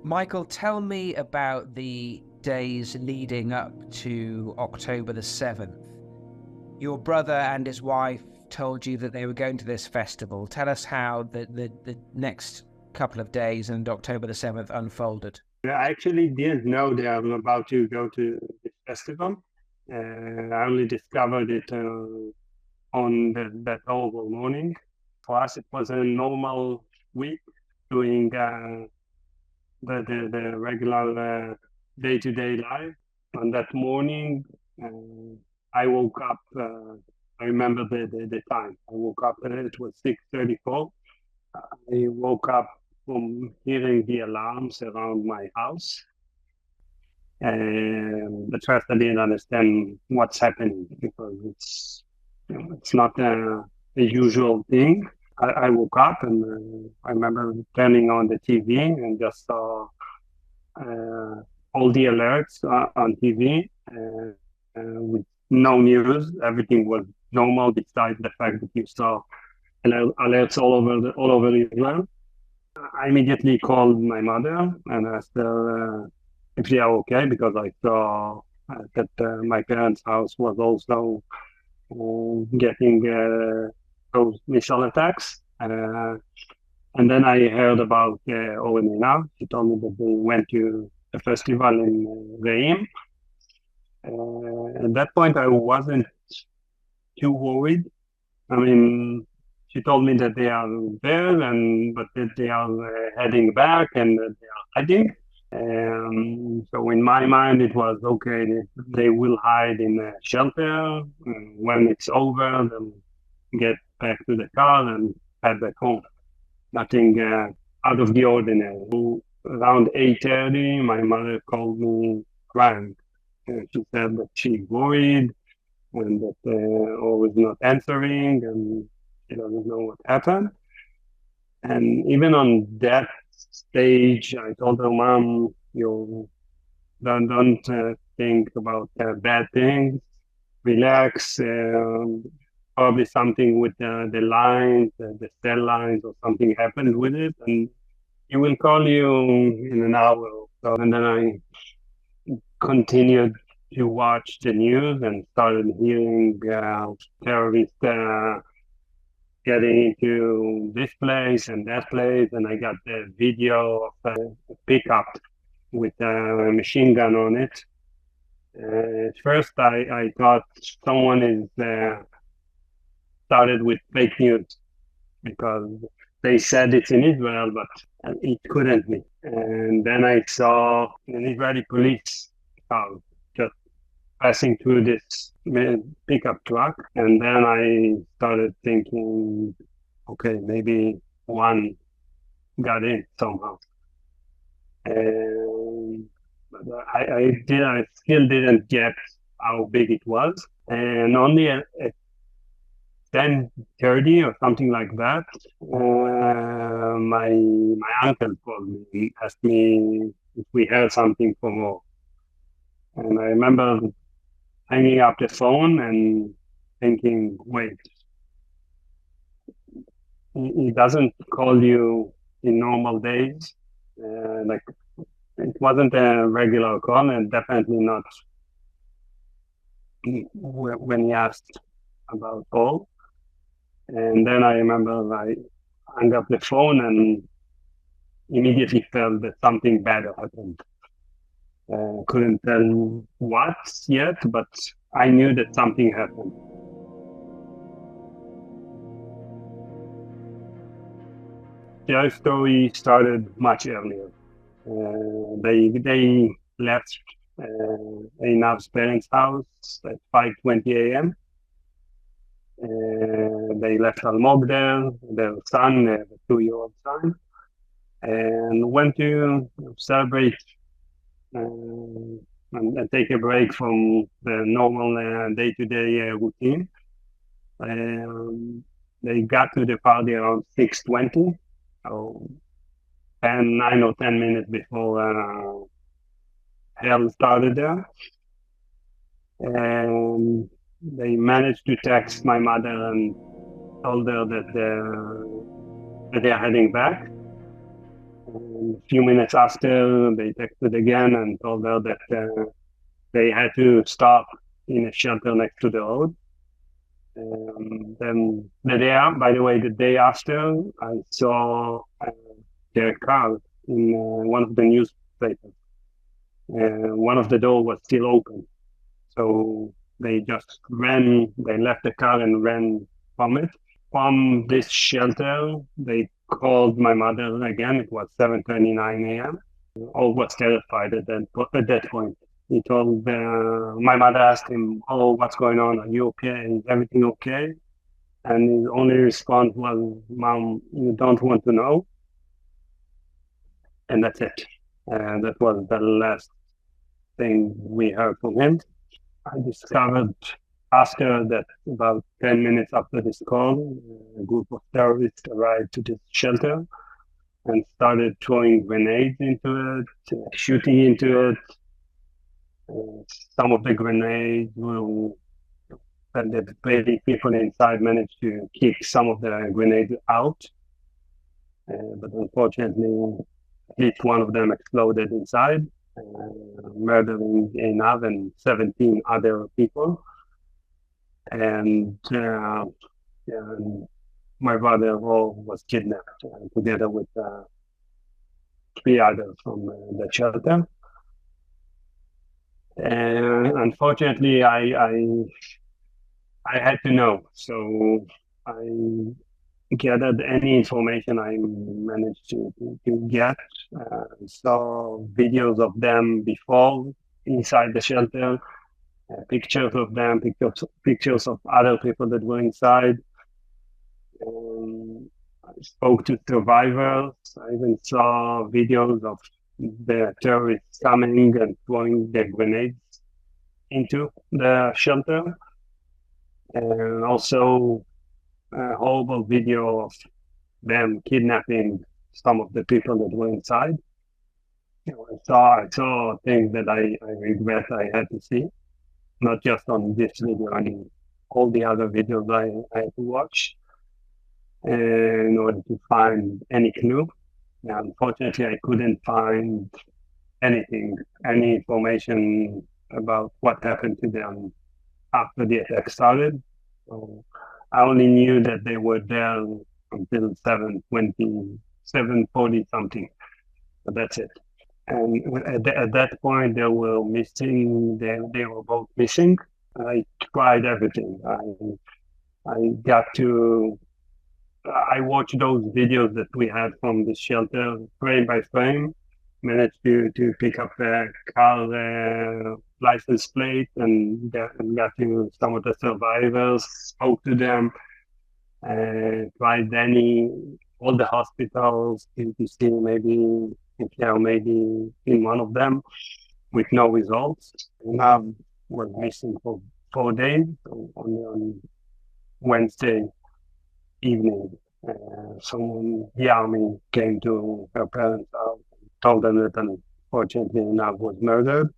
Michael, tell me about the days leading up to October the 7th. Your brother and his wife told you that they were going to this festival. Tell us how the next couple of days and October the 7th unfolded. I actually didn't know they were about to go to this festival. I only discovered it on that horrible morning. For us, it was a normal week doing the regular day-to-day life. On that morning, I woke up. I remember the time. I woke up. It was 6:34. I woke up from hearing the alarms around my house. And at first, I didn't understand what's happening because it's not a usual thing. I woke up and I remember turning on the TV and just saw all the alerts on TV with no news. Everything was normal, besides the fact that you saw alerts all over Israel. I immediately called my mother and asked her if they are okay, because I saw that my parents' house was also getting those missile attacks. And then I heard about Or Levy. She told me that they went to a festival in Reim. At that point, I wasn't too worried. I mean, she told me that they are there, but that they are heading back and that they are hiding. So in my mind, it was okay. They will hide in a shelter. When it's over, they'll get back to the car and head back home. Nothing out of the ordinary. Around 8:30, my mother called me crying. She said that she's worried and that Or is not answering and she doesn't know what happened. And even on that stage, I told her, Mom, you don't think about bad things. Relax. Probably something with the lines, the cell lines, or something happened with it, and he will call you in an hour or so. And then I continued to watch the news and started hearing terrorists getting into this place and that place, and I got the video of a pickup with a machine gun on it. At first, I thought someone is started with fake news because they said it's in Israel, but it couldn't be. And then I saw an Israeli police car just passing through this pickup truck, and then I started thinking, okay, maybe one got in somehow. But I still didn't get how big it was, and only at 10:30 or something like that, my uncle called me, asked me if we heard something from Or. And I remember hanging up the phone and thinking, wait, he doesn't call you in normal days. Like, it wasn't a regular call, and definitely not when he asked about Or. And then I remember I hung up the phone and immediately felt that something bad happened. Couldn't tell what yet, but I knew that something happened. Their story started much earlier. They left Eynav's parents' house at 5:20 a.m. They left Almog there, their son, the 2-year-old son, and went to celebrate and take a break from the normal day-to-day routine. They got to the party around 6:20, so 9 or 10 minutes before hell started there. And they managed to text my mother and told her that they're heading back. A few minutes after, they texted again and told her that they had to stop in a shelter next to the road. Then the day after, I saw their car in one of the newspapers. One of the doors was still open. So they just ran, they left the car and ran from it. From this shelter, they called my mother again. It was 7:29 a.m. All was terrified at that point. He told my mother asked him, "Oh, what's going on? Are you okay? Is everything okay?" And his only response was, "Mom, you don't want to know." And that's it. And that was the last thing we heard from him. I discovered after that, about 10 minutes after this call, a group of terrorists arrived to this shelter and started throwing grenades into it, shooting into it. Some of the grenades and the brave people inside managed to kick some of the grenades out. But unfortunately, at least one of them exploded inside, murdering Eynav and 17 other people. And my brother was kidnapped together with 3 others from the shelter. And unfortunately, I had to know. So I gathered any information I managed to get. Saw videos of them before inside the shelter, pictures of them, pictures of other people that were inside. I spoke to survivors. I even saw videos of the terrorists coming and throwing their grenades into the shelter. And also a horrible video of them kidnapping some of the people that were inside. I saw things that I regret I had to see, not just on this video, I mean, all the other videos I had to watch in order to find any clue. And unfortunately, I couldn't find anything, any information about what happened to them after the attack started. So I only knew that they were there until 7:40 something. But that's it. And at that point, they were missing. They were both missing. I tried everything. I watched those videos that we had from the shelter frame by frame. Managed to pick up a car license plate and got to some of the survivors. Spoke to them. Tried all the hospitals to see maybe if they're maybe in one of them, with no results. Now was missing for 4 days. So on Wednesday evening, someone, the army came to her parents' house, told them that unfortunately Eynav was murdered.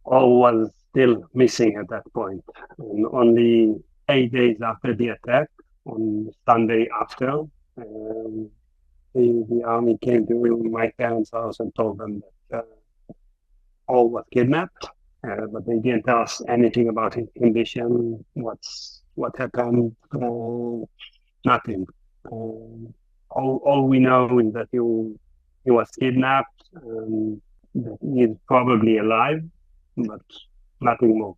All was still missing at that point. And only 8 days after the attack, on Sunday after, the army came to my parents' house and told them that all was kidnapped, but they didn't tell us anything about his condition, what happened, nothing. All we know is that he was kidnapped and that he is probably alive, but nothing more.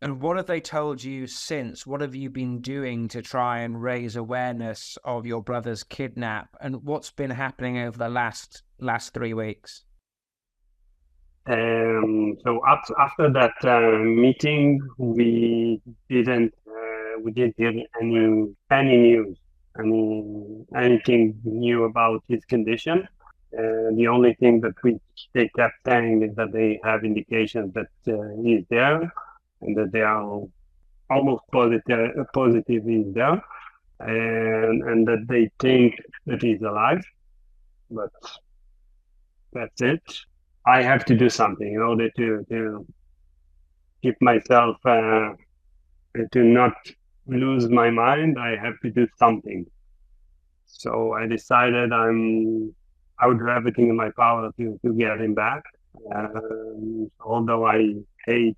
And what have they told you since? What have you been doing to try and raise awareness of your brother's kidnap? And what's been happening over the last 3 weeks? So after that meeting, we didn't hear any news, anything new about his condition. The only thing that they kept saying is that they have indications that he's there, and that they are almost positive he's there, and that they think that he's alive. But that's it. I have to do something in order to keep myself to not lose my mind. I have to do something. So I decided I would do everything in my power to get him back. Although I hate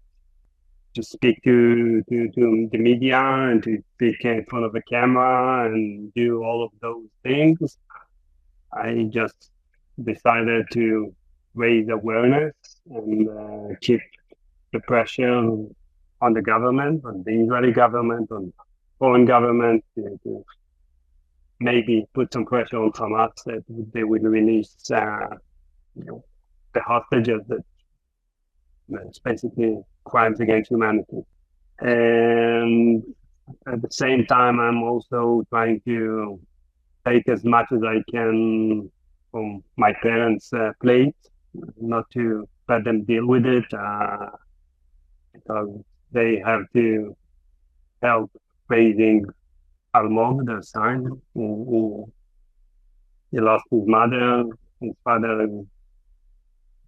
to speak to the media and to speak in front of a camera and do all of those things, I just decided to raise awareness and keep the pressure on the government, on the Israeli government, on foreign government to maybe put some pressure on Hamas that they will release the hostages that's basically crimes against humanity. And at the same time, I'm also trying to take as much as I can from my parents' plate, not to let them deal with it, because they have to help raising Almog, their son. He lost his mother, his father,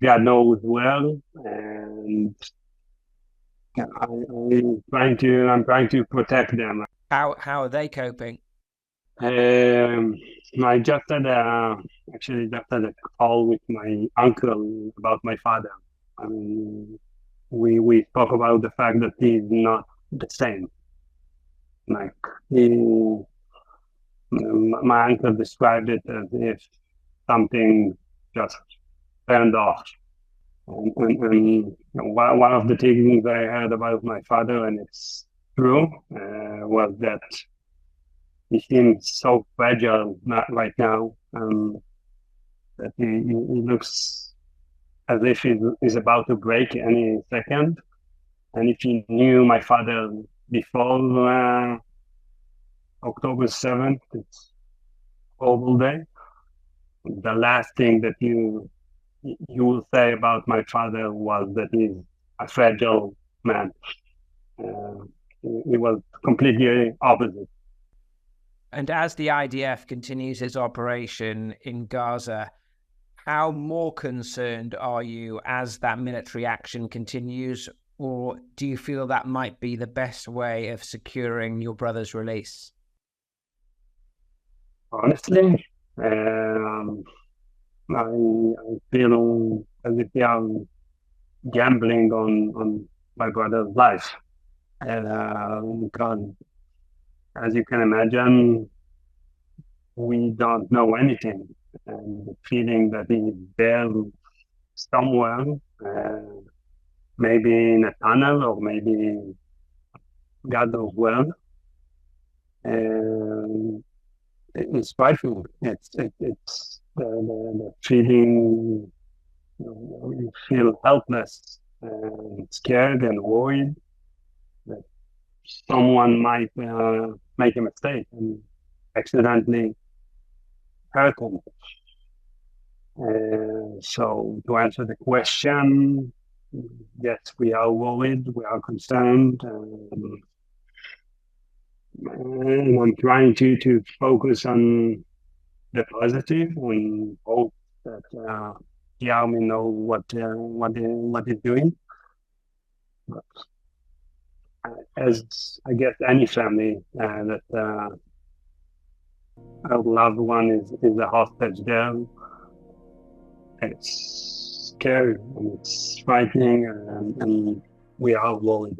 God knows well, and I'm trying to protect them. How are they coping? I just had a call with my uncle about my father. I mean, we spoke about the fact that he's not the same. Like my uncle described it as if something just turned off. And one of the things I heard about my father, and it's true, was that he seems so fragile right now, that he looks as if he's about to break any second. And if you knew my father before October 7th, it's horrible day. The last thing that you will say about my father was that he's a fragile man. He was completely opposite. And as the IDF continues its operation in Gaza, how more concerned are you as that military action continues, or do you feel that might be the best way of securing your brother's release? Honestly, I feel as if they are gambling on my brother's life. Because, as you can imagine, we don't know anything. And the feeling that he's there somewhere, maybe in a tunnel or maybe God knows where, it's frightening. It's the feeling, you feel helpless and scared and worried that someone might make a mistake and accidentally hurt him. So to answer the question, yes, we are worried, we are concerned, and I'm trying to focus on the positive and hope that the army know what it's doing. But as I guess any family that a loved one is a hostage there, it's scary and it's frightening, and we are worried.